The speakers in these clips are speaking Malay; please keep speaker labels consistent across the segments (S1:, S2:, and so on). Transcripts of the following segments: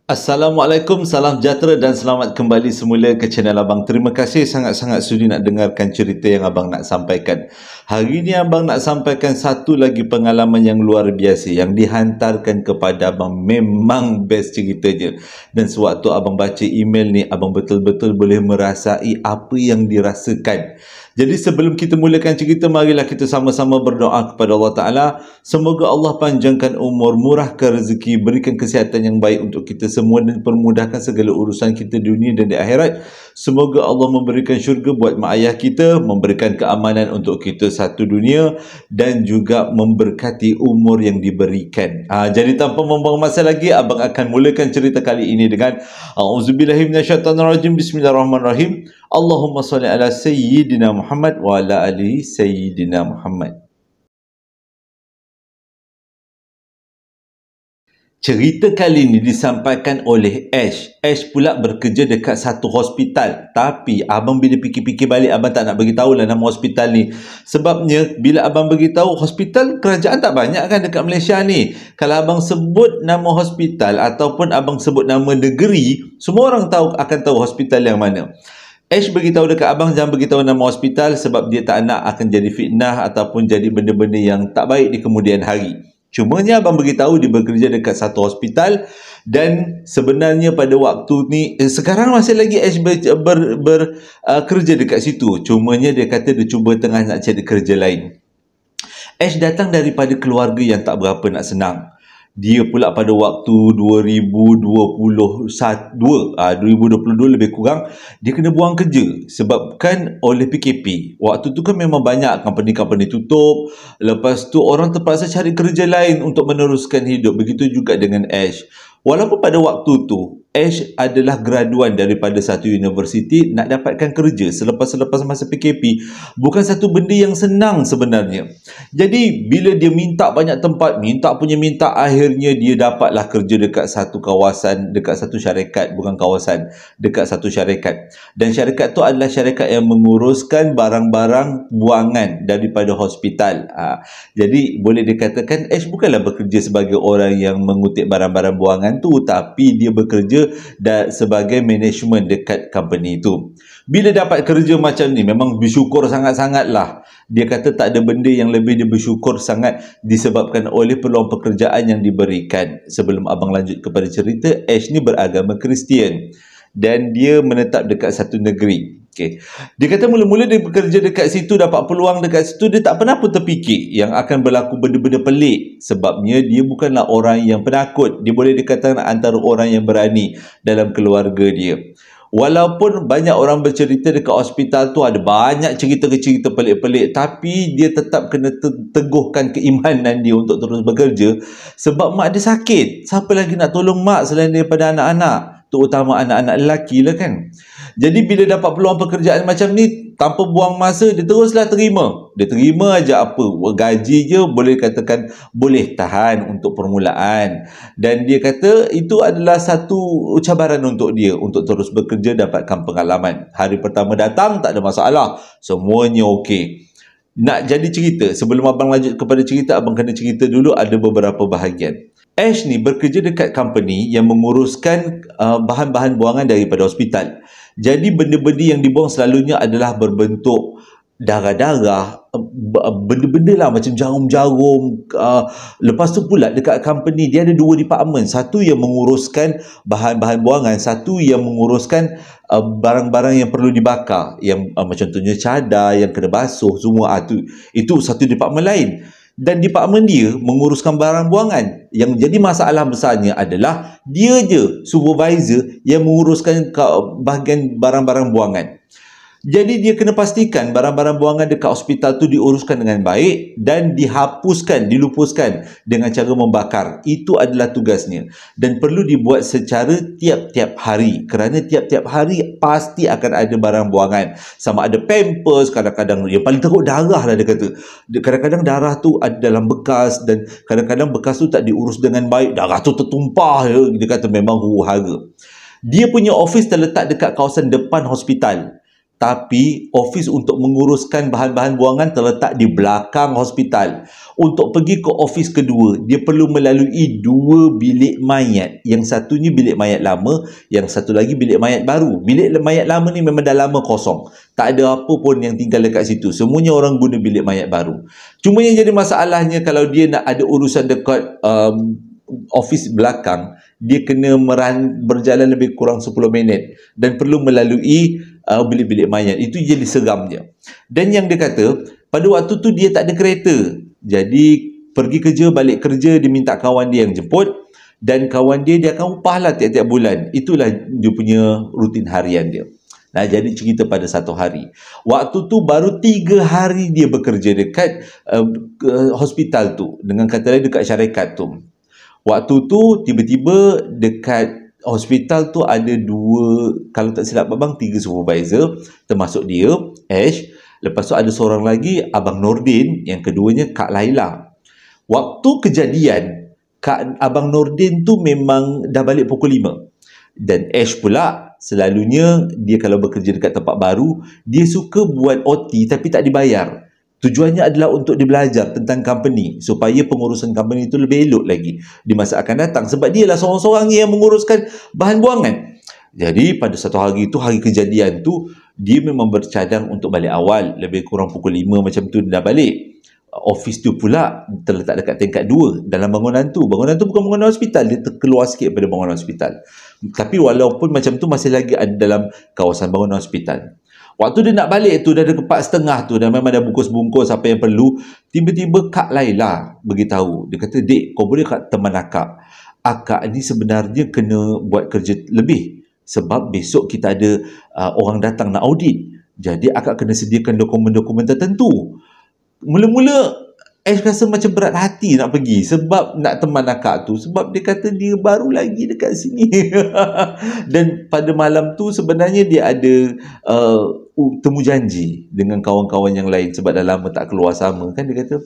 S1: Assalamualaikum, salam sejahtera dan selamat kembali semula ke channel Abang. Terima kasih sangat-sangat sudi nak dengarkan cerita yang Abang nak sampaikan. Hari ini Abang nak sampaikan satu lagi pengalaman yang luar biasa yang dihantarkan kepada Abang. Memang best ceritanya. Dan sewaktu Abang baca email ni, Abang betul-betul boleh merasai apa yang dirasakan. Jadi sebelum kita mulakan cerita, marilah kita sama-sama berdoa kepada Allah Ta'ala. Semoga Allah panjangkan umur, murahkan rezeki, berikan kesihatan yang baik untuk kita semua dan permudahkan segala urusan kita di dunia dan di akhirat. Semoga Allah memberikan syurga buat mak ayah kita, memberikan keamanan untuk kita satu dunia dan juga memberkati umur yang diberikan. Jadi tanpa membuang masa lagi, Abang akan mulakan cerita kali ini dengan A'udzubillahiminasyaitanirrajim. Bismillahirrahmanirrahim. Allahumma salli ala Sayyidina Muhammad wa ala alihi Sayyidina Muhammad. Cerita kali ini disampaikan oleh Ash. Ash pula bekerja dekat satu hospital. Tapi abang bila fikir-fikir balik, abang tak nak beritahu lah nama hospital ni. Sebabnya bila abang beritahu, hospital kerajaan tak banyak kan dekat Malaysia ni. Kalau abang sebut nama hospital ataupun abang sebut nama negeri, semua orang akan tahu hospital yang mana. Ash beritahu dekat abang jangan beritahu nama hospital sebab dia tak nak akan jadi fitnah ataupun jadi benda-benda yang tak baik di kemudian hari. Cumanya abang beritahu dia bekerja dekat satu hospital dan sebenarnya pada waktu ni sekarang masih lagi Ash bekerja dekat situ. Cumanya dia kata dia cuba tengah nak cari kerja lain. Ash datang daripada keluarga yang tak berapa nak senang. Dia pula pada waktu 2022 lebih kurang dia kena buang kerja sebabkan oleh PKP. Waktu tu kan memang banyak company-company tutup. Lepas tu orang terpaksa cari kerja lain untuk meneruskan hidup. Begitu juga dengan Ash. Walaupun pada waktu tu Ash adalah graduan daripada satu universiti, nak dapatkan kerja selepas masa PKP bukan satu benda yang senang sebenarnya. Jadi bila dia minta banyak tempat, minta, akhirnya dia dapatlah kerja dekat satu kawasan, dekat satu syarikat, bukan kawasan, dekat satu syarikat. Dan syarikat tu adalah syarikat yang menguruskan barang-barang buangan daripada hospital. Jadi boleh dikatakan Ash bukanlah bekerja sebagai orang yang mengutip barang-barang buangan tu, tapi dia bekerja sebagai management dekat company tu. Bila dapat kerja macam ni, memang bersyukur sangat-sangat lah. Dia kata tak ada benda yang lebih dia bersyukur sangat disebabkan oleh peluang pekerjaan yang diberikan. Sebelum abang lanjut kepada cerita, Ash ni beragama Kristian dan dia menetap dekat satu negeri. Okay. Dia kata mula-mula dia bekerja dekat situ, dapat peluang dekat situ, dia tak pernah pun terfikir yang akan berlaku benda-benda pelik. Sebabnya dia bukanlah orang yang penakut. Dia boleh dikatakan antara orang yang berani dalam keluarga dia. Walaupun banyak orang bercerita dekat hospital tu ada banyak cerita-cerita pelik-pelik, tapi dia tetap kena teguhkan keimanan dia untuk terus bekerja. Sebab mak dia sakit. Siapa lagi nak tolong mak selain daripada anak-anak? Terutama anak-anak lelaki lah kan. Jadi bila dapat peluang pekerjaan macam ni, tanpa buang masa, dia teruslah terima. Dia terima aja apa. Gaji je boleh katakan boleh tahan untuk permulaan. Dan dia kata itu adalah satu cabaran untuk dia untuk terus bekerja, dapatkan pengalaman. Hari pertama datang tak ada masalah. Semuanya okey. Nak jadi cerita, sebelum abang lanjut kepada cerita, abang kena cerita dulu ada beberapa bahagian. Ash ni bekerja dekat company yang menguruskan bahan-bahan buangan daripada hospital. Jadi benda-benda yang dibuang selalunya adalah berbentuk darah-darah, benda-benda lah macam jarum-jarum. Lepas tu pula dekat company dia ada dua department. Satu yang menguruskan bahan-bahan buangan, satu yang menguruskan barang-barang yang perlu dibakar. Yang macam contohnya cadar yang kena basuh semua. Itu satu department lain. Dan department dia menguruskan barang buangan. Yang jadi masalah besarnya adalah dia je supervisor yang menguruskan bahagian barang-barang buangan. Jadi dia kena pastikan barang-barang buangan dekat hospital tu diuruskan dengan baik dan dihapuskan, dilupuskan dengan cara membakar. Itu adalah tugasnya. Dan perlu dibuat secara tiap-tiap hari. Kerana tiap-tiap hari pasti akan ada barang buangan. Sama ada pampers, kadang-kadang yang paling teruk darah lah dia kata. Kadang-kadang darah tu ada dalam bekas dan kadang-kadang bekas tu tak diurus dengan baik. Darah tu tertumpah. Dia kata memang huru-hara. Dia punya office terletak dekat kawasan depan hospital. tapi ofis untuk menguruskan bahan-bahan buangan terletak di belakang hospital. Untuk pergi ke ofis kedua, dia perlu melalui 2 bilik mayat. Yang satunya bilik mayat lama, yang satu lagi bilik mayat baru. Bilik mayat lama ni memang dah lama kosong. Tak ada apa pun yang tinggal dekat situ. Semuanya orang guna bilik mayat baru. Cuma yang jadi masalahnya kalau dia nak ada urusan dekat ofis belakang, dia kena berjalan lebih kurang 10 minit dan perlu melalui bilik-bilik mayat. Itu jadi seramnya. Dan yang dia kata, pada waktu tu dia tak ada kereta. Jadi pergi kerja, balik kerja, dia minta kawan dia yang jemput, dan kawan dia akan upah lah tiap-tiap bulan. Itulah dia punya rutin harian dia. Nah, jadi cerita pada satu hari. Waktu tu baru 3 hari dia bekerja dekat hospital tu. Dengan kata lain dekat syarikat tu. Waktu tu tiba-tiba dekat hospital tu ada 2, kalau tak silap abang, 3 supervisor, termasuk dia, Ash. Lepas tu ada seorang lagi, Abang Nordin, yang keduanya Kak Laila. Waktu kejadian, Abang Nordin tu memang dah balik pukul 5. Dan Ash pula, selalunya dia kalau bekerja dekat tempat baru, dia suka buat OT tapi tak dibayar. Tujuannya adalah untuk dia belajar tentang company supaya pengurusan company itu lebih elok lagi di masa akan datang, sebab dia lah seorang-seorang yang menguruskan bahan buangan. Jadi pada satu hari itu, hari kejadian tu, dia memang bercadang untuk balik awal, lebih kurang pukul 5 macam tu dia dah balik. Office tu pula terletak dekat tingkat 2 dalam bangunan tu. Bangunan tu bukan bangunan hospital, dia terkeluar sikit pada bangunan hospital. Tapi walaupun macam tu, masih lagi ada dalam kawasan bangunan hospital. Waktu dia nak balik tu, dah ada 4:30 tu, dan memang dah bungkus-bungkus apa yang perlu. Tiba-tiba Kak Laila beritahu. Dia kata, "Dek, kau boleh kat teman akak. Akak ni sebenarnya kena buat kerja lebih. Sebab besok kita ada orang datang nak audit. Jadi akak kena sediakan dokumen-dokumen tertentu." Mula-mula Ash rasa macam berat hati nak pergi sebab nak teman akak tu, sebab dia kata dia baru lagi dekat sini. Dan pada malam tu sebenarnya dia ada temu janji dengan kawan-kawan yang lain sebab dah lama tak keluar sama kan, dia kata.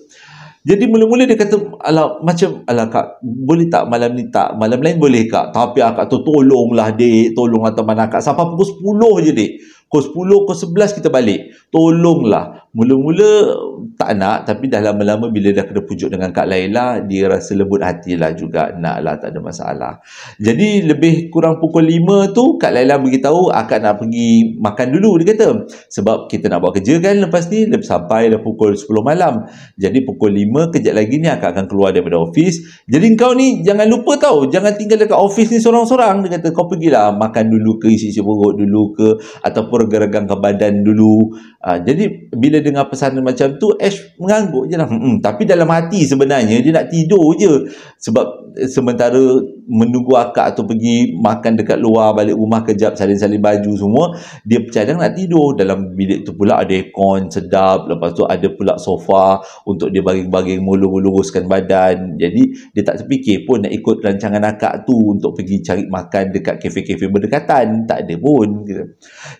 S1: Jadi mula-mula dia kata, alah kak, boleh tak malam ni tak? Malam lain boleh kak? Tapi akak tu, tolonglah dek, tolonglah teman akak. Sampai pukul 10 je dek. Pukul 10, pukul 11 kita balik. Tolonglah. Mula-mula tak nak, tapi dah lama-lama bila dah kena pujuk dengan Kak Laila, dia rasa lembut hatilah juga. Naklah, tak ada masalah. Jadi lebih kurang pukul 5 tu, Kak Laila beritahu akak nak pergi makan dulu, dia kata. Sebab kita nak buat kerja kan lepas ni, sampai dah pukul 10 malam. Jadi pukul 5, kejap lagi ni akak akan keluar daripada ofis. Jadi kau ni jangan lupa tau, jangan tinggal dekat ofis ni sorang-sorang. Dia kata, kau pergilah makan dulu ke, isi perut dulu ke, ataupun rega-regangkan badan dulu. Jadi bila dengar pesanan macam tu, Ash mengangguk je lah. Tapi dalam hati sebenarnya dia nak tidur je. Sebab sementara menunggu akak tu pergi makan dekat luar, balik rumah kejap, salin-salin baju semua, dia bercadang nak tidur. Dalam bilik tu pula ada aircon sedap, lepas tu ada pula sofa untuk dia baring-baring, luruskan badan. Jadi dia tak terfikir pun nak ikut rancangan akak tu untuk pergi cari makan dekat kafe-kafe berdekatan. Tak ada pun.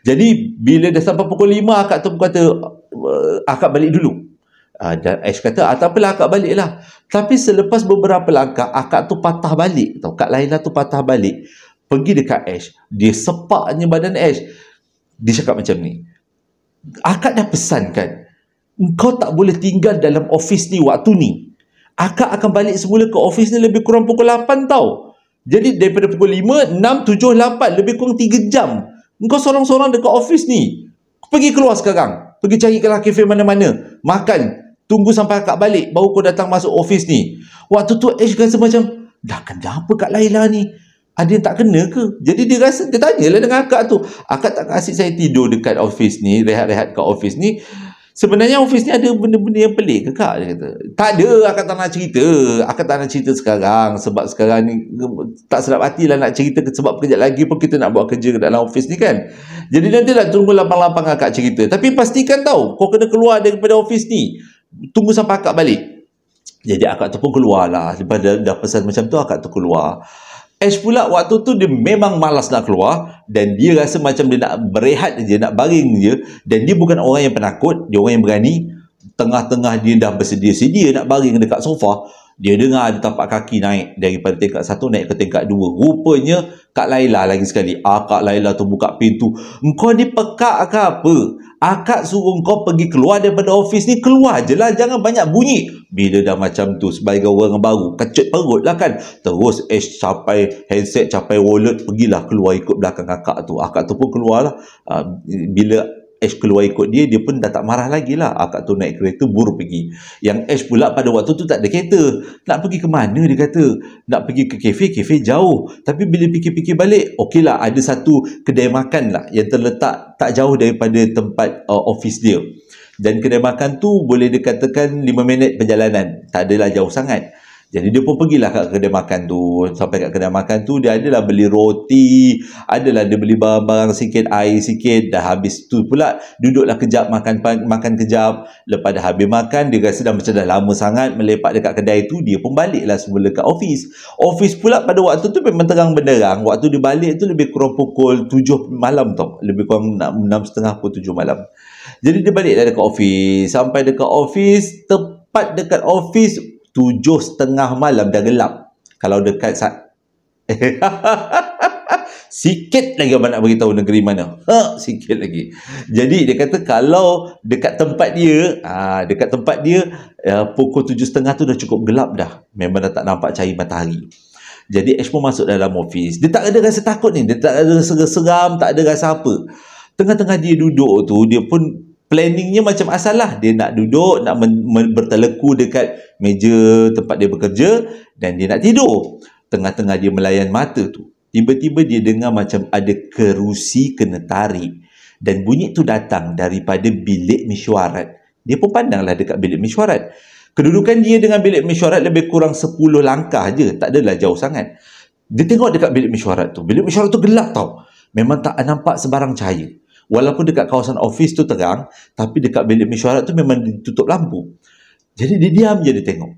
S1: Jadi bila dah sampai pukul 5, akak tu kata, akak balik dulu. Dan Ash kata, tak apalah, akak balik lah. Tapi selepas beberapa langkah, akak tu patah balik tau. Kak Laila tu patah balik, pergi dekat Ash. Dia sepaknya badan Ash. Dia cakap macam ni, akak dah pesan kan, kau tak boleh tinggal dalam ofis ni waktu ni. Akak akan balik semula ke ofis ni lebih kurang pukul 8 tau. Jadi daripada pukul 5, 6, 7, 8, lebih kurang 3 jam engkau sorang-sorang dekat ofis ni. Pergi keluar sekarang, pergi cari kelah kafe mana-mana, makan, tunggu sampai akak balik baru kau datang masuk ofis ni. Waktu tu Ash rasa macam, dah kenapa Kak Laila ni? Ada yang tak kena ke? Jadi dia rasa, dia tanyalah dengan akak tu, akak tak kasih saya tidur dekat ofis ni, rehat-rehat kat ofis ni? Sebenarnya ofis ni ada benda-benda yang pelik ke kak? Dia kata, tak ada, akak tak nak cerita. Akak tak nak cerita sekarang. Sebab sekarang ni tak sedap hati lah nak cerita, sebab kejap lagi pun kita nak buat kerja dalam ofis ni kan. Jadi nantilah tunggu lapang-lapang akak cerita. Tapi pastikan tahu, kau kena keluar daripada ofis ni. Tunggu sampai akak balik. Jadi akak tu pun keluar lah. Lepas dah pesan macam tu, akak tu keluar. Ash pula waktu tu dia memang malas nak keluar, dan dia rasa macam dia nak berehat je, nak baring je. Dan dia bukan orang yang penakut, dia orang yang berani. Tengah-tengah dia dah bersedia-sedia nak baring dekat sofa, Dia dengar ada tapak kaki naik daripada tingkat 1 naik ke tingkat 2. Rupanya Kak Laila lagi sekali. Kak Laila tu buka pintu. Engkau ni pekak ke apa? Akak suruh kau pergi keluar daripada ofis ni. Keluar je lah. Jangan banyak bunyi. Bila dah macam tu, sebagai orang baru, kecut perut lah kan. Terus Ash capai handset, capai wallet, pergilah keluar ikut belakang akak tu. Akak tu pun keluar lah. Bila Ash keluar ikut dia, dia pun dah tak marah lagi lah. Akak tu naik kereta, buru pergi. Yang Ash pula pada waktu tu tak ada kereta. Nak pergi ke mana dia kata? Nak pergi ke kafe jauh. Tapi bila fikir-fikir balik, okey lah, ada satu kedai makan lah yang terletak tak jauh daripada tempat office dia. Dan kedai makan tu boleh dikatakan 5 minit perjalanan. Tak adalah jauh sangat. Jadi dia pun pergilah kat kedai makan tu. Sampai kat kedai makan tu, dia adalah beli roti, adalah dia beli barang-barang sikit, air sikit. Dah habis tu pula, duduklah kejap makan kejap. Lepas dah habis makan, dia rasa dah macam dah lama sangat melepak dekat kedai tu. Dia pun baliklah semula kat office. Office pula pada waktu tu memang terang benderang. Waktu dia balik tu lebih kurang pukul 7 malam tau. Lebih kurang 6.30 pukul 7 malam. Jadi dia baliklah dekat office. Sampai dekat office, tepat dekat office 7.30 malam dah gelap. Kalau dekat sikit lagi abang nak beritahu negeri mana. Sikit lagi. Jadi dia kata kalau dekat tempat dia, pukul 7.30 tu dah cukup gelap dah. Memang dah tak nampak cahaya matahari. Jadi Ash pun masuk dalam office. Dia tak ada rasa takut ni. Dia tak ada rasa seram, tak ada rasa apa. Tengah-tengah dia duduk tu, dia pun planningnya macam asal lah. Dia nak duduk, nak berteleku dekat meja tempat dia bekerja dan dia nak tidur. Tengah-tengah dia melayan mata tu, tiba-tiba dia dengar macam ada kerusi kena tarik. Dan bunyi tu datang daripada bilik mesyuarat. Dia pun pandanglah dekat bilik mesyuarat. Kedudukan dia dengan bilik mesyuarat lebih kurang 10 langkah je. Tak adalah jauh sangat. Dia tengok dekat bilik mesyuarat tu. Bilik mesyuarat tu gelap tau. Memang tak nampak sebarang cahaya. Walaupun dekat kawasan office tu terang, tapi dekat bilik mesyuarat tu memang ditutup lampu. Jadi dia diam je, dia tengok.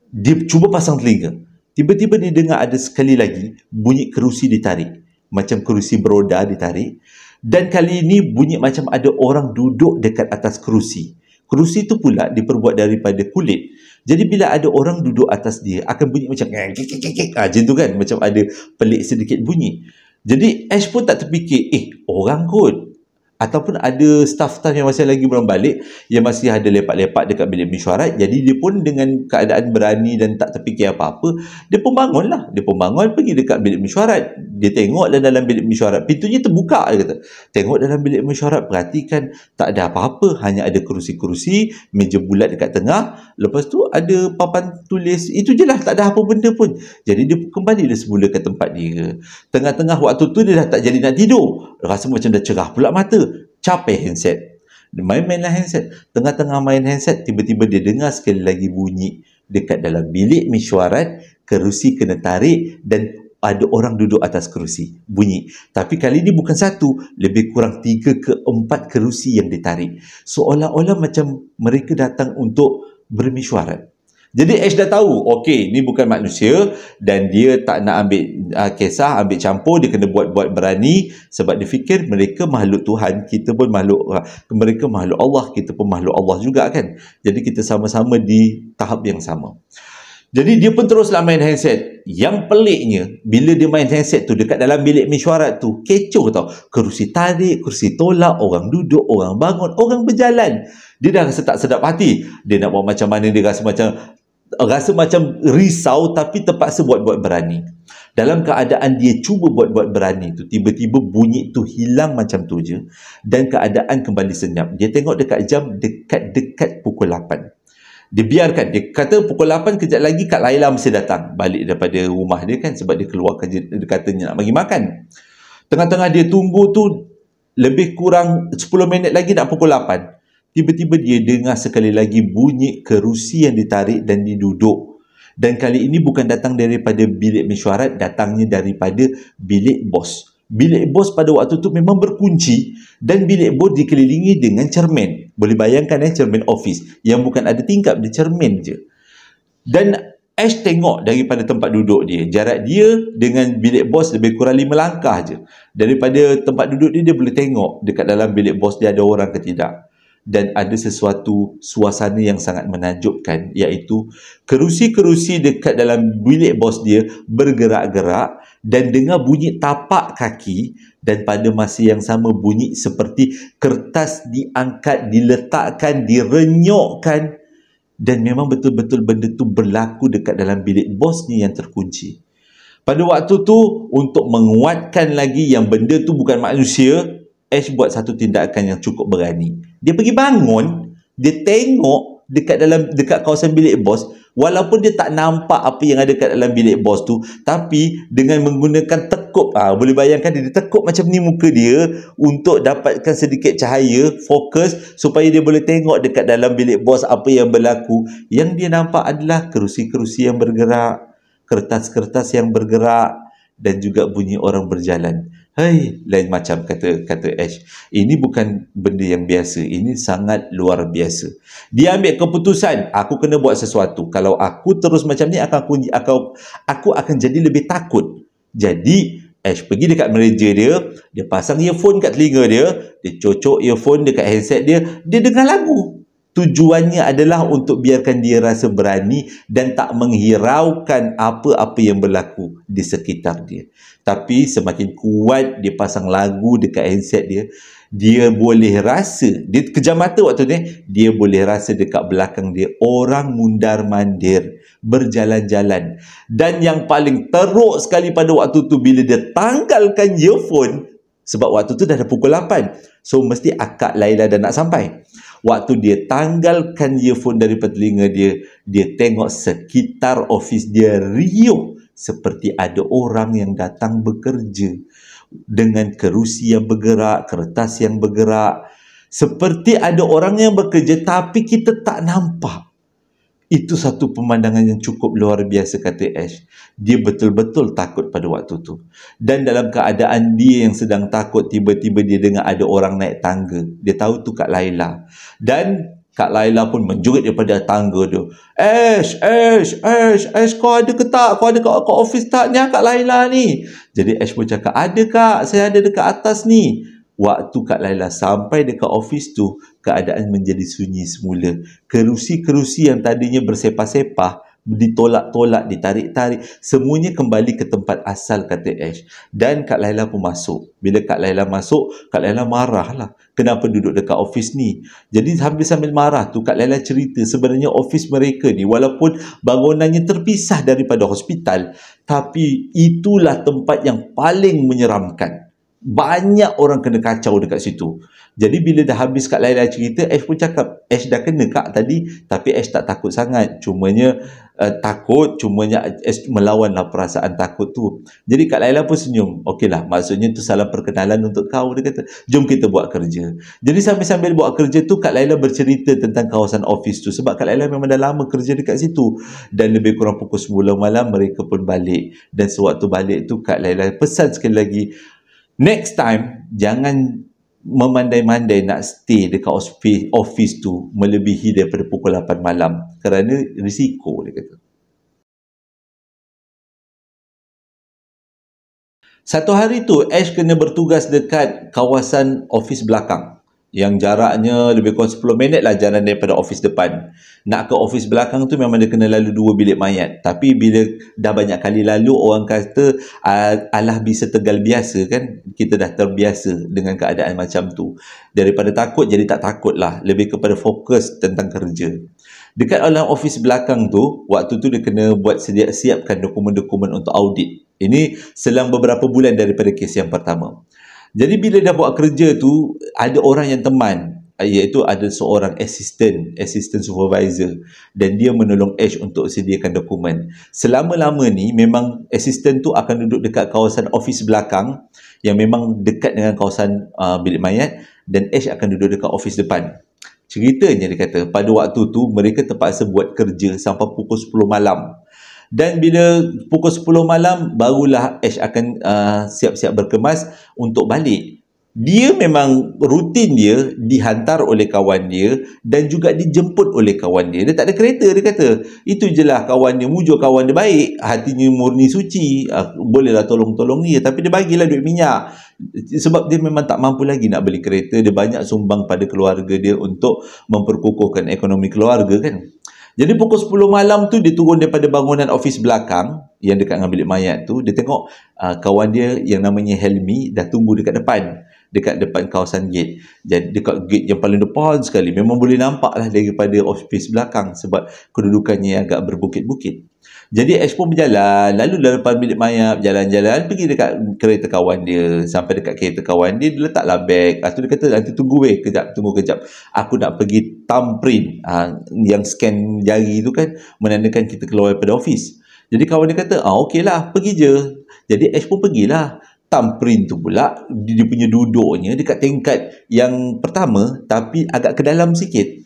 S1: Dia cuba pasang telinga. Tiba-tiba dia dengar ada sekali lagi bunyi kerusi ditarik. Macam kerusi beroda ditarik. Dan kali ini bunyi macam ada orang duduk dekat atas kerusi. Kerusi tu pula diperbuat daripada kulit. Jadi bila ada orang duduk atas dia, akan bunyi macam macam tu kan. Macam ada pelik sedikit bunyi. Jadi Ash pun tak terfikir, orang kot. Ataupun ada staff-staff yang masih lagi belum balik, yang masih ada lepak-lepak dekat bilik mesyuarat. Jadi dia pun dengan keadaan berani dan tak terfikir apa-apa, dia pun bangun lah. Dia pun bangun pergi dekat bilik mesyuarat. Dia tengok dalam bilik mesyuarat, pintunya terbuka, dia kata. Tengok dalam bilik mesyuarat, perhatikan tak ada apa-apa, hanya ada kerusi-kerusi, meja bulat dekat tengah, lepas tu ada papan tulis, itu je lah, tak ada apa benda pun. Jadi dia kembali dia semula ke tempat dia. Tengah-tengah waktu tu dia dah tak jadi nak tidur, rasa macam dah cerah pula mata. Capai handset. Main-mainlah handset. Tengah-tengah main handset, tiba-tiba dia dengar sekali lagi bunyi dekat dalam bilik mesyuarat, kerusi kena tarik dan ada orang duduk atas kerusi. Bunyi. Tapi kali ini bukan satu, lebih kurang 3 ke 4 kerusi yang ditarik. Seolah-olah macam mereka datang untuk bermesyuarat. Jadi Ash dah tahu, okey, ni bukan manusia dan dia tak nak ambil kisah, ambil campur, dia kena buat-buat berani sebab dia fikir mereka makhluk Tuhan, kita pun makhluk, mereka makhluk Allah, kita pun makhluk Allah juga kan. Jadi kita sama-sama di tahap yang sama. Jadi dia pun teruslah main handset. Yang peliknya, bila dia main handset tu dekat dalam bilik mesyuarat tu, kecoh tau. Kerusi tarik, kerusi tolak, orang duduk, orang bangun, orang berjalan. Dia dah rasa tak sedap hati. Dia nak buat macam mana, dia rasa macam risau tapi terpaksa buat-buat berani. Dalam keadaan dia cuba buat-buat berani tu, tiba-tiba bunyi tu hilang macam tu je dan keadaan kembali senyap. Dia tengok dekat jam, dekat pukul 8. Dia biarkan, dia kata pukul 8 kejap lagi Kak Laila mesti datang balik daripada rumah dia kan, sebab dia keluar kerja, dia katanya nak bagi makan. Tengah-tengah dia tunggu tu, lebih kurang 10 minit lagi nak pukul 8. Tiba-tiba dia dengar sekali lagi bunyi kerusi yang ditarik dan diduduk. Dan kali ini bukan datang daripada bilik mesyuarat, datangnya daripada bilik bos. Bilik bos pada waktu tu memang berkunci dan bilik bos dikelilingi dengan cermin. Boleh bayangkan cermin office yang bukan ada tingkap, dia cermin je. Dan Ash tengok daripada tempat duduk dia, jarak dia dengan bilik bos lebih kurang 5 langkah je. Daripada tempat duduk dia, dia boleh tengok dekat dalam bilik bos dia ada orang ke tidak. dan ada sesuatu suasana yang sangat menakjubkan, iaitu kerusi-kerusi dekat dalam bilik bos dia bergerak-gerak dan dengar bunyi tapak kaki, dan pada masa yang sama bunyi seperti kertas diangkat, diletakkan, direnyokkan, dan memang betul-betul benda tu berlaku dekat dalam bilik bos ni yang terkunci. Pada waktu tu, untuk menguatkan lagi yang benda tu bukan manusia, Ash buat satu tindakan yang cukup berani. Dia pergi bangun, dia tengok dekat kawasan bilik bos, walaupun dia tak nampak apa yang ada dekat dalam bilik bos tu, tapi dengan menggunakan tekup, boleh bayangkan dia tekuk macam ni muka dia untuk dapatkan sedikit cahaya, fokus, supaya dia boleh tengok dekat dalam bilik bos apa yang berlaku. Yang dia nampak adalah kerusi-kerusi yang bergerak, kertas-kertas yang bergerak, dan juga bunyi orang berjalan. Hai, lain macam kata Ash. Ini bukan benda yang biasa. Ini sangat luar biasa. Dia ambil keputusan, aku kena buat sesuatu. Kalau aku terus macam ni, aku akan jadi lebih takut. Jadi, Ash pergi dekat meja dia pasang earphone kat telinga dia cocok earphone dekat handset dia dengar lagu. Tujuannya adalah untuk biarkan dia rasa berani dan tak menghiraukan apa-apa yang berlaku di sekitar dia. Tapi semakin kuat dia pasang lagu dekat handset dia boleh rasa, dia kejam mata waktu ni, dia boleh rasa dekat belakang dia orang mundar-mandir, berjalan-jalan. Dan yang paling teruk sekali pada waktu tu, bila dia tanggalkan earphone, sebab waktu tu dah pukul 8, so mesti akak Laila dah nak sampai. Waktu dia tanggalkan earphone daripada telinga dia tengok sekitar ofis dia riuh, seperti ada orang yang datang bekerja, dengan kerusi yang bergerak, kertas yang bergerak, seperti ada orang yang bekerja tapi kita tak nampak. Itu satu pemandangan yang cukup luar biasa, kata Ash. Dia betul-betul takut pada waktu tu. Dan dalam keadaan dia yang sedang takut, tiba-tiba dia dengar ada orang naik tangga. Dia tahu tu Kak Laila. Dan Kak Laila pun menjerit daripada tangga tu. Ash, kau ada ke tak? Kau ada kat office tak? Ni Kak Laila ni. Jadi Ash pun cakap, ada Kak, saya ada dekat atas ni. Waktu Kak Laila sampai dekat office tu, keadaan menjadi sunyi semula. Kerusi-kerusi yang tadinya bersepah-sepah, ditolak-tolak, ditarik-tarik, semuanya kembali ke tempat asal, kata Ash. Dan Kak Laila pun masuk. Bila Kak Laila masuk, Kak Laila marahlah. Kenapa duduk dekat office ni? Jadi sambil marah tu, Kak Laila cerita sebenarnya office mereka ni, walaupun bangunannya terpisah daripada hospital, tapi itulah tempat yang paling menyeramkan. Banyak orang kena kacau dekat situ. Jadi bila dah habis Kak Laila cerita, Ash pun cakap, Ash dah kena Kak tadi, tapi Ash tak takut sangat. Cumanya Ash melawanlah perasaan takut tu. Jadi Kak Laila pun senyum. Okeylah, maksudnya tu salam perkenalan untuk kau, dia kata. Jom kita buat kerja. Jadi sambil-sambil buat kerja tu, Kak Laila bercerita tentang kawasan office tu. Sebab Kak Laila memang dah lama kerja dekat situ. Dan lebih kurang pukul 10 malam, mereka pun balik. Dan sewaktu balik tu, Kak Laila pesan sekali lagi, next time, jangan memandai-mandai nak stay dekat office tu melebihi daripada pukul 8 malam. Kerana risiko, dia kata. Satu hari tu, Ash kena bertugas dekat kawasan office belakang. Yang jaraknya lebih kurang 10 minit lah jalan daripada office depan. Nak ke office belakang tu memang dia kena lalu 2 bilik mayat. Tapi bila dah banyak kali lalu, orang kata alah bisa tegal biasa kan. Kita dah terbiasa dengan keadaan macam tu. Daripada takut jadi tak takut lah. Lebih kepada fokus tentang kerja. Dekat dalam office belakang tu, waktu tu dia kena buat siapkan dokumen-dokumen untuk audit. Ini selang beberapa bulan daripada kes yang pertama. Jadi bila dah buat kerja tu, ada orang yang teman, iaitu ada seorang assistant supervisor, dan dia menolong Ash untuk sediakan dokumen. Selama-lama ni memang assistant tu akan duduk dekat kawasan office belakang yang memang dekat dengan kawasan bilik mayat, dan Ash akan duduk dekat office depan. Ceritanya dia kata, pada waktu tu mereka terpaksa buat kerja sampai pukul 10 malam. Dan bila pukul 10 malam, barulah Ash akan siap-siap berkemas untuk balik. Dia memang rutin dia dihantar oleh kawan dia dan juga dijemput oleh kawan dia. Dia tak ada kereta, dia kata. Itu je lah kawan dia, mujur kawan dia baik, hatinya murni suci. Bolehlah tolong-tolong dia, tapi dia bagilah duit minyak. Sebab dia memang tak mampu lagi nak beli kereta, dia banyak sumbang pada keluarga dia untuk memperkukuhkan ekonomi keluarga kan. Jadi pukul 10 malam tu dia turun daripada bangunan ofis belakang yang dekat dengan bilik mayat tu, dia tengok kawan dia yang namanya Helmi dah tunggu dekat depan kawasan gate. Jadi dekat gate yang paling depan sekali, memang boleh nampak lah daripada ofis belakang sebab kedudukannya agak berbukit-bukit. Jadi Ash pun berjalan, lalu dalam depan bilik mayat, jalan-jalan, pergi dekat kereta kawan dia. Sampai dekat kereta kawan dia, dia letaklah beg. Lepas tu dia kata, nanti tunggu kejap. Aku nak pergi thumbprint, yang scan jari tu kan, menandakan kita keluar daripada office. Jadi kawan dia kata, okey lah, pergi je. Jadi Ash pun pergilah. Thumbprint tu pula, dia punya duduknya dekat tingkat yang pertama, tapi agak ke dalam sikit.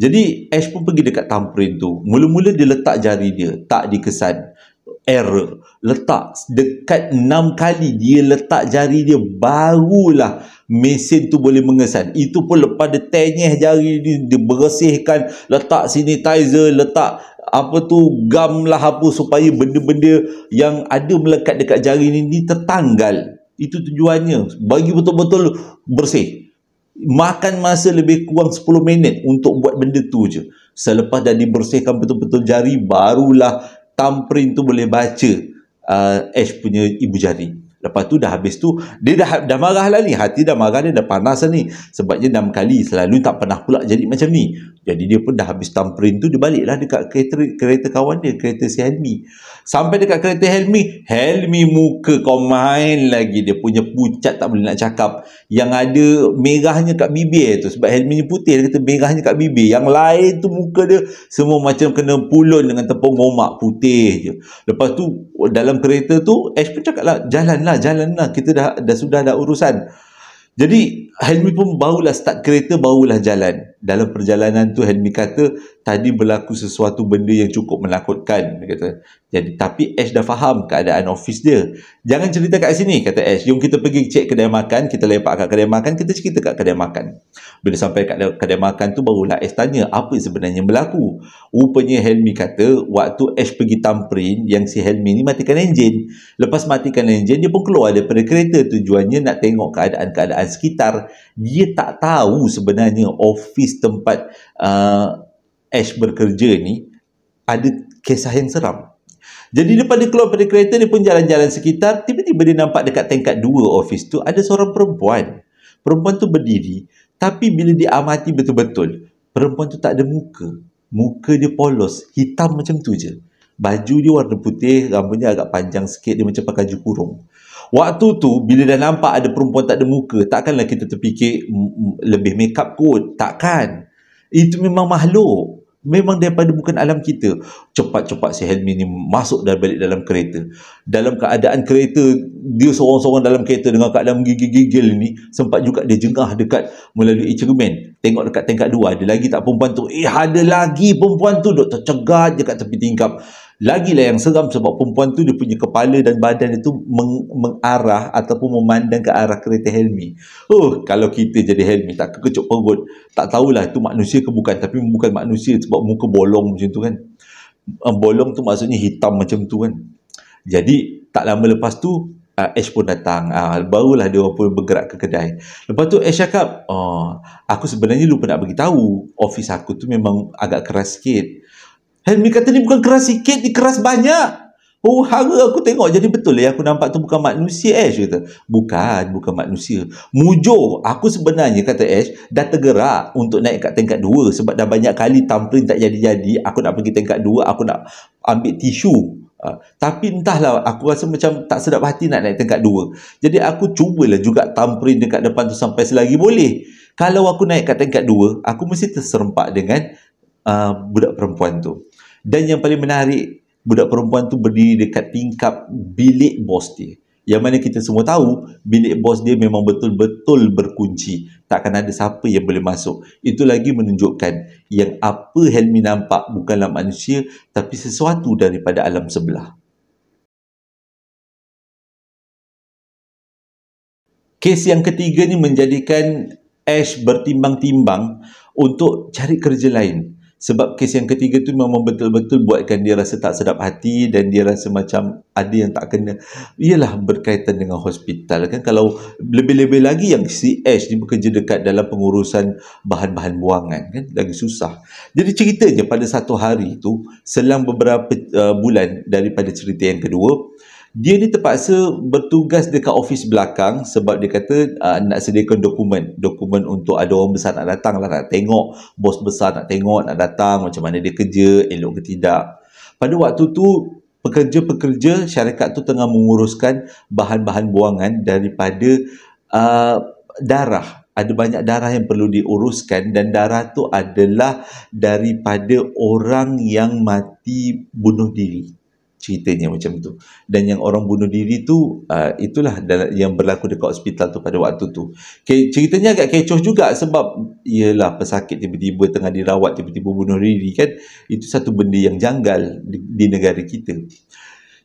S1: Jadi Ash pun pergi dekat thumbprint tu. Mula-mula dia letak jari dia, tak dikesan. Error. Letak dekat 6 kali dia letak jari dia, barulah mesin tu boleh mengesan. Itu pun lepas dia tenyeh jari dia, dia bersihkan, letak sanitizer, letak gam lah apa supaya benda-benda yang ada melekat dekat jari ni tertanggal. Itu tujuannya, bagi betul-betul bersih. Makan masa lebih kurang 10 minit untuk buat benda tu je. Selepas dah dibersihkan betul-betul jari, barulah thumbprint tu boleh baca Ash punya ibu jari. Lepas tu dah habis tu, dia dah marah lah ni. Hati dah marah, dia dah panas lah ni. Sebabnya 6 kali selalu tak pernah pula jadi macam ni. Jadi dia pun dah habis thumbprint tu, dia baliklah dekat kereta kawan dia, kereta si Helmi. Sampai dekat kereta Helmi, muka kau main lagi. Dia punya pucat tak boleh nak cakap. Yang ada merahnya kat bibir tu. Sebab Helmi ni putih, dia kata merahnya kat bibir. Yang lain tu muka dia semua macam kena pulun dengan tepung gomak, putih je. Lepas tu dalam kereta tu, Ash pun cakap lah, jalanlah, kita dah urusan. Jadi Helmi pun barulah start kereta, barulah jalan. Dalam perjalanan tu Helmi kata tadi berlaku sesuatu benda yang cukup menakutkan, dia kata. Jadi tapi Ash dah faham keadaan office dia. Jangan cerita kat sini, kata Ash. Jom kita pergi cek kedai makan, kita lepak kat kedai makan, kita cerita kat kedai makan. Bila sampai kat kedai makan tu, barulah Ash tanya apa sebenarnya berlaku. Rupanya Helmi kata waktu Ash pergi thumbprint, yang si Helmi ni matikan enjin. Lepas matikan enjin, dia pun keluar daripada kereta. Tujuannya nak tengok keadaan-keadaan sekitar. Dia tak tahu sebenarnya office tempat Ash bekerja ni ada kisah yang seram. Jadi lepas dia keluar pada kereta, dia pun jalan-jalan sekitar. Tiba-tiba dia nampak dekat tingkat 2 office tu ada seorang perempuan. Perempuan tu berdiri, tapi bila dia amati betul-betul, perempuan tu tak ada muka. Muka dia polos, hitam macam tu je. Baju dia warna putih, rambutnya agak panjang sikit, dia macam pakai baju kurung. Waktu tu, bila dah nampak ada perempuan tak ada muka, takkanlah kita terfikir lebih make up kot. Takkan. Itu memang makhluk. Memang daripada bukan alam kita. Cepat-cepat si Helmi ni masuk dan balik dalam kereta. Dalam keadaan kereta, dia seorang-seorang dalam kereta dengan keadaan gigil-gigil ni, sempat juga dia jengah dekat melalui cermin. Tengok dekat tingkat 2, ada lagi tak perempuan tu? Ada lagi perempuan tu, duk tercegat je kat tepi tingkap. Lagilah yang seram sebab perempuan tu dia punya kepala dan badan itu mengarah ataupun memandang ke arah kereta Helmi. Kalau kita jadi Helmi tak kekecuk perut. Tak tahulah itu manusia ke bukan, tapi bukan manusia sebab muka bolong macam tu kan. Bolong tu maksudnya hitam macam tu kan. Jadi tak lama lepas tu Ash pun datang. Barulah dia pun bergerak ke kedai. Lepas tu Ash cakap, aku sebenarnya lupa nak beritahu, office aku tu memang agak keras sikit. Helmi kata ni bukan keras sikit, ni keras banyak. Hara aku tengok. Jadi betul lah yang aku nampak tu bukan manusia, Ash kata. Bukan manusia. Mujur, aku sebenarnya, kata Ash, dah tergerak untuk naik kat tingkat 2 sebab dah banyak kali thumbprint tak jadi-jadi. Aku nak pergi tingkat 2, aku nak ambil tisu. Tapi entahlah, aku rasa macam tak sedap hati nak naik tingkat 2. Jadi aku cubalah juga thumbprint dekat depan tu sampai selagi boleh. Kalau aku naik kat tingkat 2, aku mesti terserempak dengan budak perempuan tu. Dan yang paling menarik, budak perempuan tu berdiri dekat tingkap bilik bos dia. Yang mana kita semua tahu, bilik bos dia memang betul-betul berkunci. Takkan ada siapa yang boleh masuk. Itu lagi menunjukkan yang apa Helmi nampak bukanlah manusia, tapi sesuatu daripada alam sebelah. Kes yang ketiga ni menjadikan Ash bertimbang-timbang untuk cari kerja lain. Sebab kes yang ketiga tu memang betul-betul buatkan dia rasa tak sedap hati dan dia rasa macam ada yang tak kena. Ialah berkaitan dengan hospital kan. Kalau lebih-lebih lagi yang si Ash ni bekerja dekat dalam pengurusan bahan-bahan buangan kan, lagi susah. Jadi ceritanya pada satu hari tu, selang beberapa bulan daripada cerita yang kedua, dia ni terpaksa bertugas dekat ofis belakang sebab dia kata nak sediakan dokumen untuk ada orang besar nak datang lah, nak tengok bos besar, nak tengok, nak datang macam mana dia kerja, elok ke tidak. Pada waktu tu pekerja-pekerja syarikat tu tengah menguruskan bahan-bahan buangan daripada darah. Ada banyak darah yang perlu diuruskan dan darah tu adalah daripada orang yang mati bunuh diri. Ceritanya macam tu. Dan yang orang bunuh diri tu itulah yang berlaku dekat hospital tu pada waktu tu. Ceritanya agak kecoh juga sebab ialah pesakit tiba-tiba tengah dirawat tiba-tiba bunuh diri kan. Itu satu benda yang janggal di negara kita.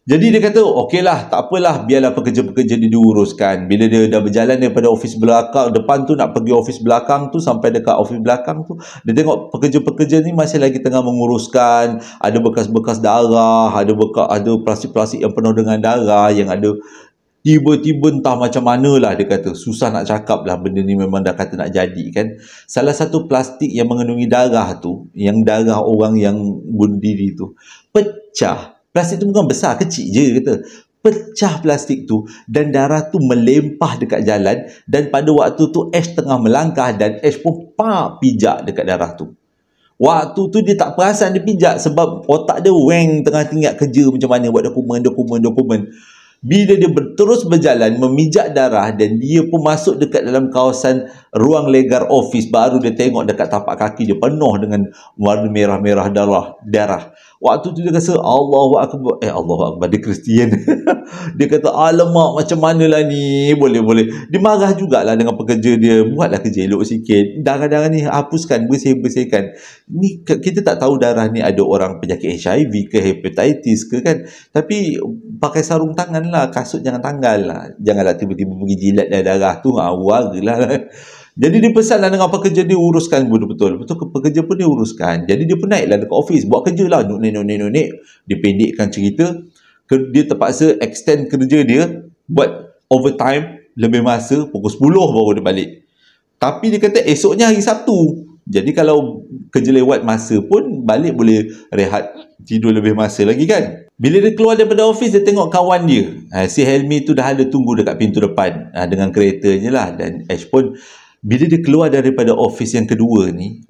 S1: Jadi dia kata, okeylah, tak apalah, biarlah pekerja-pekerja dia diuruskan. Bila dia dah berjalan daripada ofis belakang, depan tu nak pergi ofis belakang tu, sampai dekat ofis belakang tu, dia tengok pekerja-pekerja ni masih lagi tengah menguruskan, ada bekas-bekas darah, ada plastik-plastik yang penuh dengan darah, yang ada tiba-tiba entah macam mana lah dia kata. Susah nak cakap lah, benda ni memang dah kata nak jadi kan. Salah satu plastik yang mengandungi darah tu, yang darah orang yang bunuh diri tu, pecah. Plastik tu bukan besar, kecil je kata. Pecah plastik tu dan darah tu melempah dekat jalan dan pada waktu tu Ash tengah melangkah dan Ash pun pijak dekat darah tu. Waktu tu dia tak perasan dia pijak sebab otak dia weng tengah tinggal kerja macam mana buat dokumen. Bila dia terus berjalan memijak darah dan dia pun masuk dekat dalam kawasan ruang legar office, baru dia tengok dekat tapak kaki dia penuh dengan warna merah-merah darah. Waktu tu dia rasa Allahu Akbar. Allahu Akbar, dia Kristian. Dia kata, alamak, macam manalah ni, boleh. Dia marah jugalah dengan pekerja dia. Buatlah kerja elok sikit. Darah-darah ni hapuskan, bersihkan. Ni kita tak tahu darah ni ada orang penyakit HIV ke, hepatitis ke kan. Tapi pakai sarung tangan lah, kasut jangan tanggal lah. Janganlah tiba-tiba pergi jilat darah tu, waralah. Jadi dia pesanlah dengan pekerja dia uruskan betul-betul. Betul pekerja pun dia uruskan. Jadi dia pun naiklah dekat office, buat kerja lah. Nunik. Dia pendekkan cerita. Dia terpaksa extend kerja dia, buat overtime, lebih masa, pukul 10 baru dia balik. Tapi dia kata esoknya hari Sabtu. Jadi kalau kerja lewat masa pun, balik boleh rehat, tidur lebih masa lagi kan. Bila dia keluar daripada office, dia tengok kawan dia. Si Helmi tu dah ada tunggu dekat pintu depan dengan keretanya lah. Dan Ash pun, bila dia keluar daripada office yang kedua ni,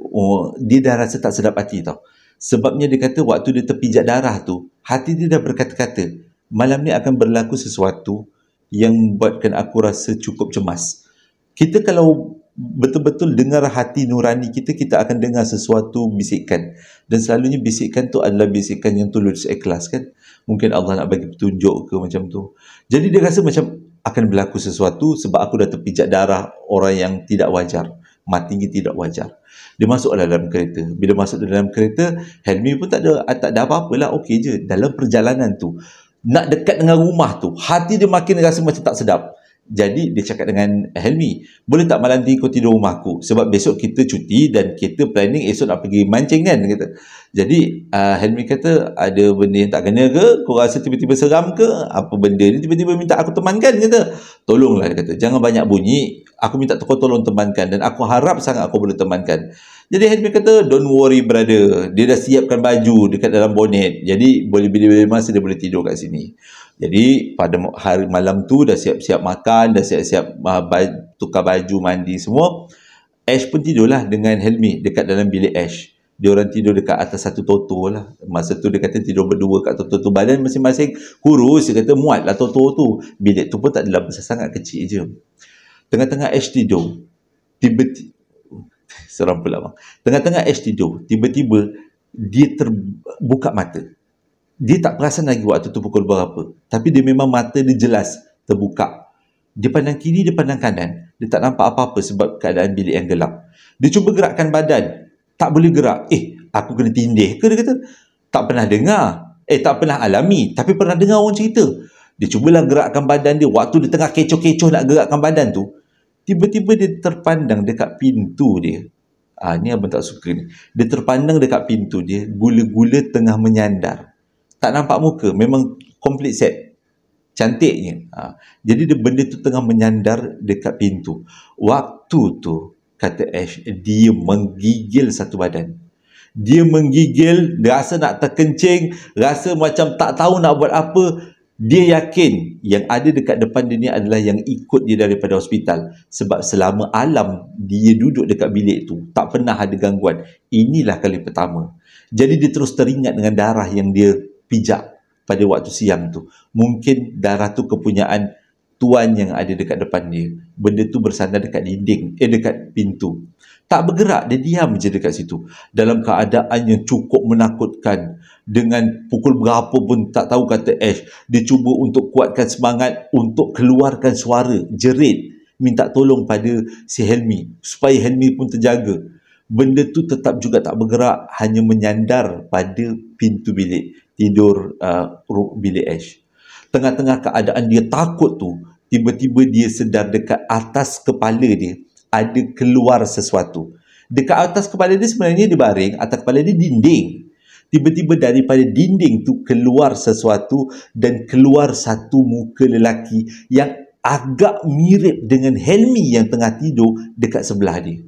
S1: dia dah rasa tak sedap hati tau. Sebabnya dia kata waktu dia terpijak darah tu, hati dia dah berkata-kata, malam ni akan berlaku sesuatu yang membuatkan aku rasa cukup cemas. Kita kalau betul-betul dengar hati nurani kita, kita akan dengar sesuatu bisikan. Dan selalunya bisikan tu adalah bisikan yang tulus ikhlas kan. Mungkin Allah nak bagi petunjuk ke macam tu. Jadi dia rasa macam akan berlaku sesuatu sebab aku dah terpijak darah orang yang tidak wajar. Matinya tidak wajar. Dia masuk dalam kereta. Bila masuk dalam kereta, Helmi pun tak ada apa-apalah, okey je. Dalam perjalanan tu, nak dekat dengan rumah tu, hati dia makin rasa macam tak sedap. Jadi dia cakap dengan Helmi, boleh tak malam ni kau tidur rumah aku? Sebab besok kita cuti dan kita planning esok nak pergi mancing kan, kata. Jadi Helmi kata, ada benda yang tak kena ke? Kau rasa tiba-tiba seram ke? Apa benda ni tiba-tiba minta aku temankan, kata. Tolonglah, dia kata, jangan banyak bunyi. Aku minta kau tolong temankan dan aku harap sangat kau boleh temankan. Jadi Helmi kata, don't worry brother. Dia dah siapkan baju dekat dalam bonet. Jadi bila-bila masa dia boleh tidur kat sini. Jadi pada hari malam tu dah siap-siap makan, dah siap-siap tukar baju, mandi semua. Ash pun tidurlah dengan Helmi dekat dalam bilik Ash. Dia orang tidur dekat atas satu toto lah. Masa tu dia kata tidur berdua kat toto tu. Badan masing-masing kurus. Dia kata muat lah toto tu. Bilik tu pun tak adalah besar sangat, kecil je. Tengah-tengah Ash tidur, tiba-tiba seram pula bang. Tengah-tengah Ash tidur, tiba-tiba dia terbuka mata. Dia tak perasan lagi waktu tu pukul berapa. Tapi dia memang mata dia jelas terbuka. Dia pandang kiri, dia pandang kanan. Dia tak nampak apa-apa sebab keadaan bilik yang gelap. Dia cuba gerakkan badan. Tak boleh gerak. Aku kena tindih ke, dia kata. Tak pernah dengar. Tak pernah alami. Tapi pernah dengar orang cerita. Dia cubalah gerakkan badan dia. Waktu dia tengah kecoh-kecoh nak gerakkan badan tu, tiba-tiba dia terpandang dekat pintu dia. Ni abang tak suka ni. Dia terpandang dekat pintu dia, gula-gula tengah menyandar. Tak nampak muka, memang complete set. Cantiknya. Jadi benda tu tengah menyandar dekat pintu. Waktu tu, kata Ash, dia menggigil satu badan. Dia menggigil, dia rasa nak terkencing, rasa macam tak tahu nak buat apa. Dia yakin yang ada dekat depan dia ni adalah yang ikut dia daripada hospital. Sebab selama alam dia duduk dekat bilik tu, tak pernah ada gangguan. Inilah kali pertama. Jadi dia terus teringat dengan darah yang dia pijak pada waktu siang tu. Mungkin darah tu kepunyaan tuan yang ada dekat depan dia. Benda tu bersandar dekat dinding, dekat pintu. Tak bergerak, dia diam je dekat situ. Dalam keadaan yang cukup menakutkan. Dengan pukul berapa pun tak tahu, kata Ash. Dia cuba untuk kuatkan semangat untuk keluarkan suara, jerit, minta tolong pada si Helmi. Supaya Helmi pun terjaga. Benda tu tetap juga tak bergerak, hanya menyandar pada pintu bilik tidur bilik Ash. Tengah-tengah keadaan dia takut tu, tiba-tiba dia sedar dekat atas kepala dia ada keluar sesuatu. Dekat atas kepala dia sebenarnya dia baring, atas kepala dia dinding. Tiba-tiba daripada dinding tu keluar sesuatu dan keluar satu muka lelaki yang agak mirip dengan Helmi yang tengah tidur dekat sebelah dia.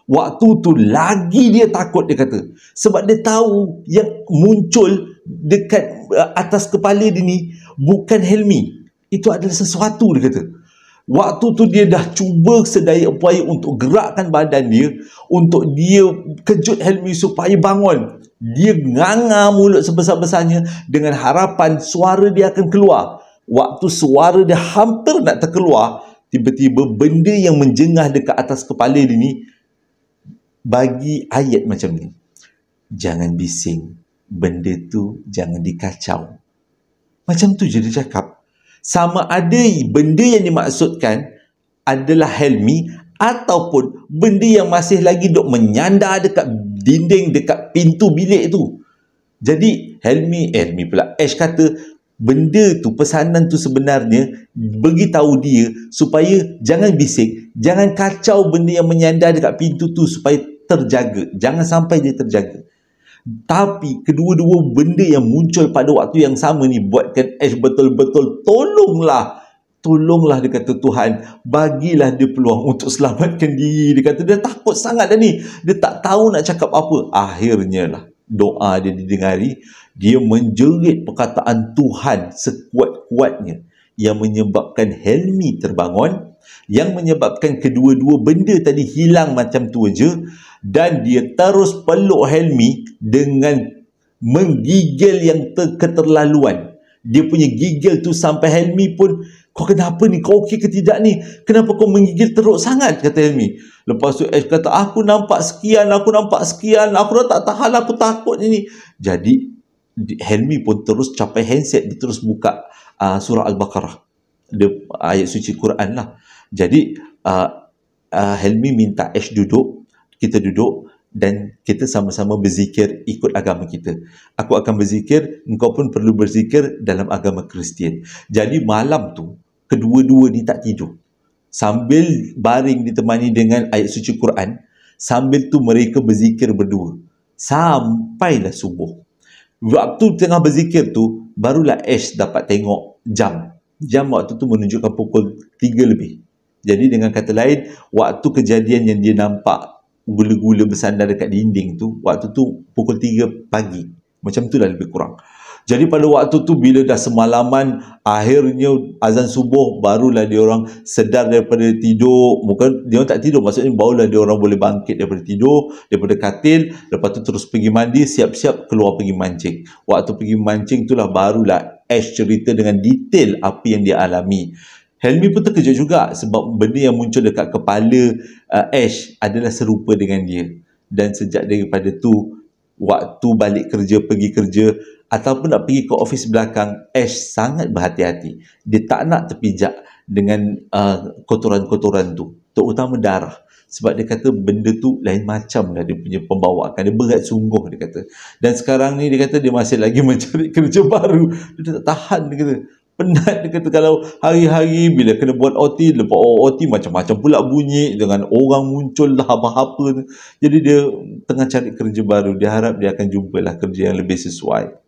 S1: Waktu tu lagi dia takut, dia kata. Sebab dia tahu yang muncul dekat atas kepala dia ni bukan Helmi. Itu adalah sesuatu, dia kata. Waktu tu dia dah cuba sedaya upaya untuk gerakkan badan dia, untuk dia kejut Helmi supaya bangun. Dia nganga mulut sebesar-besarnya dengan harapan suara dia akan keluar. Waktu suara dia hampir nak terkeluar, tiba-tiba benda yang menjengah dekat atas kepala dia ni bagi ayat macam ni. Jangan bising, benda tu jangan dikacau. Macam tu je dia cakap. Sama ada benda yang dimaksudkan adalah Helmi ataupun benda yang masih lagi duk menyandar dekat dinding, dekat pintu bilik tu. Jadi Helmi pula, Ash kata benda tu, pesanan tu sebenarnya beritahu dia supaya jangan bising, jangan kacau benda yang menyandar dekat pintu tu supaya terjaga. Jangan sampai dia terjaga. Tapi kedua-dua benda yang muncul pada waktu yang sama ni buatkan Ash betul-betul tolonglah, dia kata, Tuhan, bagilah dia peluang untuk selamatkan diri. Dia kata dia takut sangat dah ni, dia tak tahu nak cakap apa. Akhirnya lah doa dia didengari. Dia menjerit perkataan Tuhan sekuat-kuatnya yang menyebabkan Helmi terbangun, yang menyebabkan kedua-dua benda tadi hilang macam tu aja. Dan dia terus peluk Helmi dengan menggigil yang keterlaluan. Dia punya gigil tu sampai Helmi pun, kau kenapa ni? Kau okey ke tidak ni? Kenapa kau menggigil teruk sangat? Kata Helmi. Lepas tu Ash kata, aku nampak sekian, aku dah tak tahan, aku takut ni. Jadi Helmi pun terus capai handset, dia terus buka surah Al-Baqarah, ayat suci Quran lah. Jadi Helmi minta Ash duduk, kita duduk dan kita sama-sama berzikir ikut agama kita. Aku akan berzikir, engkau pun perlu berzikir dalam agama Kristian. Jadi malam tu kedua-dua ni tak tidur. Sambil baring ditemani dengan ayat suci Quran, sambil tu mereka berzikir berdua. Sampailah subuh. Waktu tengah berzikir tu, barulah Ash dapat tengok jam. Jam waktu tu menunjukkan pukul 3 lebih. Jadi dengan kata lain, waktu kejadian yang dia nampak gula-gula bersandar dekat dinding tu, waktu tu pukul 3 pagi. Macam tu lah lebih kurang. Jadi pada waktu tu bila dah semalaman, akhirnya azan subuh, barulah dia orang sedar daripada tidur. Bukan dia orang tak tidur, maksudnya barulah dia orang boleh bangkit daripada tidur, daripada katil. Lepas tu terus pergi mandi, siap-siap keluar pergi mancing. Waktu pergi mancing tu lah barulah Ash cerita dengan detail apa yang dia alami. Helmi pun terkejut juga sebab benda yang muncul dekat kepala Ash adalah serupa dengan dia. Dan sejak daripada tu, waktu balik kerja, pergi kerja ataupun nak pergi ke ofis belakang, Ash sangat berhati-hati. Dia tak nak terpijak dengan kotoran-kotoran tu, terutama darah. Sebab dia kata benda tu lain macam lah dia punya pembawaan. Dia berat sungguh, dia kata. Dan sekarang ni dia kata dia masih lagi mencari kerja baru. Dia tak tahan, dia kata. Penat dia kata kalau hari-hari bila kena buat OT, lepas OT macam-macam pula bunyi dengan orang muncul lah apa-apa. Jadi dia tengah cari kerja baru. Dia harap dia akan jumpalah kerja yang lebih sesuai.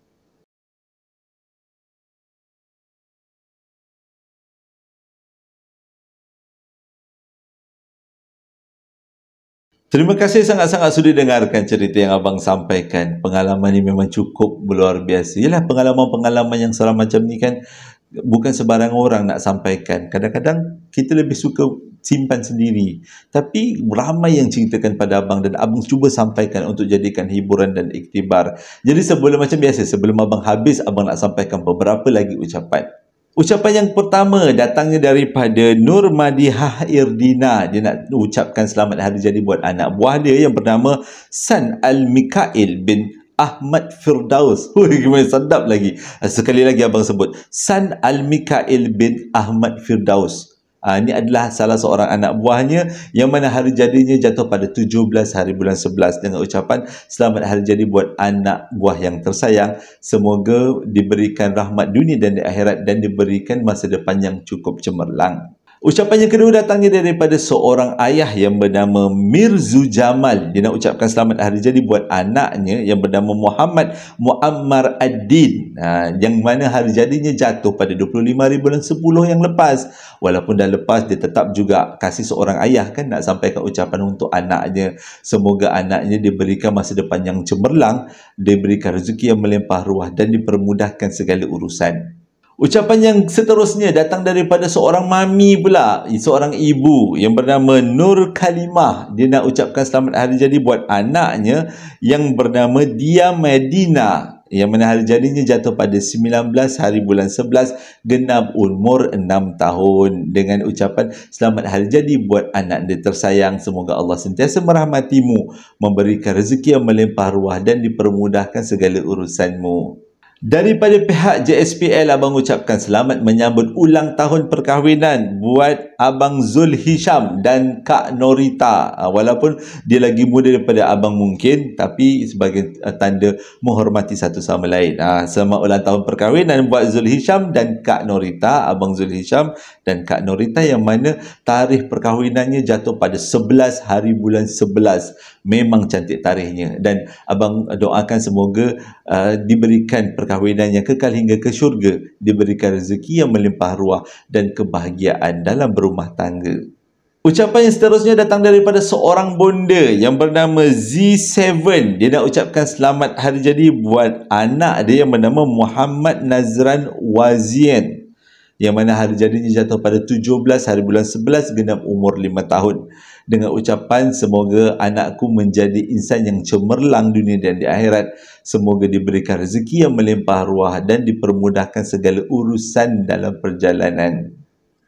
S1: Terima kasih sangat-sangat sudah dengarkan cerita yang abang sampaikan. Pengalaman ni memang cukup luar biasa. Yalah, pengalaman-pengalaman yang salah macam ni kan bukan sebarang orang nak sampaikan. Kadang-kadang kita lebih suka simpan sendiri. Tapi ramai yang ceritakan pada abang dan abang cuba sampaikan untuk jadikan hiburan dan iktibar. Jadi sebelum macam biasa, sebelum abang habis, abang nak sampaikan beberapa lagi ucapan. Ucapan yang pertama datangnya daripada Nur Madihah Irdina. Dia nak ucapkan selamat hari jadi buat anak buah dia yang bernama San Al-Mikail bin Ahmad Firdaus. Gimana sedap lagi. Sekali lagi abang sebut. San Al-Mikail bin Ahmad Firdaus. Ini adalah salah seorang anak buahnya yang mana hari jadinya jatuh pada 17 hari bulan 11 dengan ucapan selamat hari jadi buat anak buah yang tersayang. Semoga diberikan rahmat dunia dan di akhirat dan diberikan masa depan yang cukup cemerlang. Ucapan yang kedua datangnya daripada seorang ayah yang bernama Mirzu Jamal. Dia nak ucapkan selamat hari jadi buat anaknya yang bernama Muhammad Muammar Ad-Din. Yang mana hari jadinya jatuh pada 25 hari bulan 10 yang lepas. Walaupun dah lepas, dia tetap juga kasih seorang ayah kan nak sampaikan ucapan untuk anaknya. Semoga anaknya diberikan masa depan yang cemerlang, diberikan rezeki yang melimpah ruah dan dipermudahkan segala urusan. Ucapan yang seterusnya datang daripada seorang mami pula, seorang ibu yang bernama Nur Kalimah. Dia nak ucapkan selamat hari jadi buat anaknya yang bernama Dia Medina, yang mana hari jadinya jatuh pada 19 hari bulan 11, genap umur 6 tahun, dengan ucapan selamat hari jadi buat anak dia tersayang. Semoga Allah sentiasa merahmatimu, memberikan rezeki yang melimpah ruah dan dipermudahkan segala urusanmu. Daripada pihak JSPL, abang ucapkan selamat menyambut ulang tahun perkahwinan buat Abang Zul Hisham dan Kak Norita. Walaupun dia lagi muda daripada abang mungkin, tapi sebagai tanda menghormati satu sama lain. Selamat ulang tahun perkahwinan buat Zul Hisham dan Kak Norita, Abang Zul Hisham dan Kak Norita, yang mana tarikh perkahwinannya jatuh pada 11 hari bulan 11. Memang cantik tarikhnya, dan abang doakan semoga diberikan perkahwinan yang kekal hingga ke syurga, diberikan rezeki yang melimpah ruah dan kebahagiaan dalam berumah tangga. Ucapan yang seterusnya datang daripada seorang bonda yang bernama Z7. Dia nak ucapkan selamat hari jadi buat anak dia yang bernama Muhammad Nazran Wazian, yang mana hari jadinya jatuh pada 17 hari bulan 11, genap umur 5 tahun. Dengan ucapan semoga anakku menjadi insan yang cemerlang dunia dan di akhirat. Semoga diberikan rezeki yang melimpah ruah dan dipermudahkan segala urusan dalam perjalanan.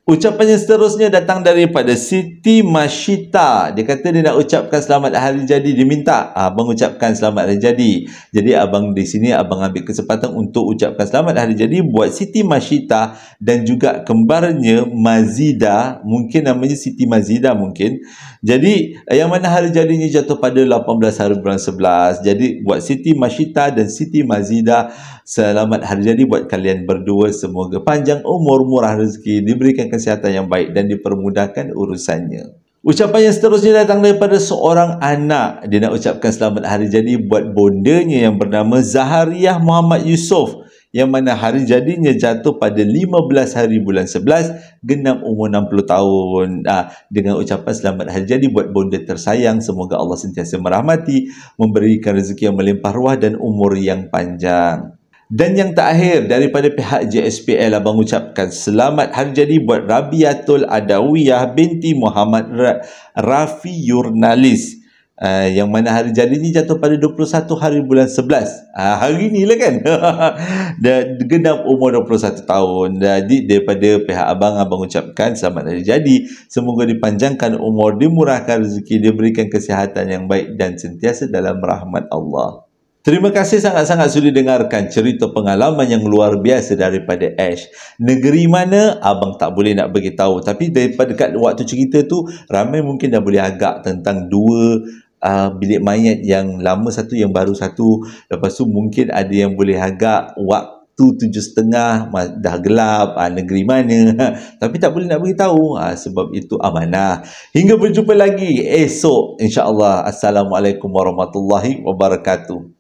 S1: Ucapan yang seterusnya datang daripada Siti Mashita. Dia kata dia nak ucapkan selamat hari jadi. Dia minta abang ucapkan selamat hari jadi. Jadi abang di sini abang ambil kesempatan untuk ucapkan selamat hari jadi buat Siti Mashita dan juga kembarnya Mazida. Mungkin namanya Siti Mazida mungkin. Jadi yang mana hari jadinya jatuh pada 18 hari bulan 11. Jadi buat Siti Mashita dan Siti Mazida, selamat hari jadi buat kalian berdua. Semoga panjang umur, murah rezeki, diberikan kesihatan yang baik dan dipermudahkan urusannya. Ucapan yang seterusnya datang daripada seorang anak. Dia nak ucapkan selamat hari jadi buat bondanya yang bernama Zahariah Muhammad Yusof, yang mana hari jadinya jatuh pada 15 hari bulan 11, genap umur 60 tahun. Dengan ucapan selamat hari jadi buat bonda tersayang. Semoga Allah sentiasa merahmati, memberikan rezeki yang melimpah ruah dan umur yang panjang. Dan yang terakhir daripada pihak JSPL, abang ucapkan selamat hari jadi buat Rabiatul Adawiyah binti Muhammad Rafi Yurnalis, yang mana hari jadinya jatuh pada 21 hari bulan 11. Hari ni lah kan. Dan genap umur 21 tahun. Jadi daripada pihak abang ucapkan selamat hari jadi. Semoga dipanjangkan umur, dimurahkan rezeki, diberikan kesihatan yang baik dan sentiasa dalam rahmat Allah. Terima kasih sangat-sangat sudah dengarkan cerita pengalaman yang luar biasa daripada Ash. Negeri mana abang tak boleh nak beritahu, tapi daripada dekat waktu cerita tu ramai mungkin dah boleh agak tentang dua bilik mayat, yang lama satu, yang baru satu. Lepas tu mungkin ada yang boleh agak waktu 7.30 dah gelap, negeri mana. Tapi tak boleh nak beritahu, sebab itu amanah. Hingga berjumpa lagi esok insya-Allah. Assalamualaikum warahmatullahi wabarakatuh.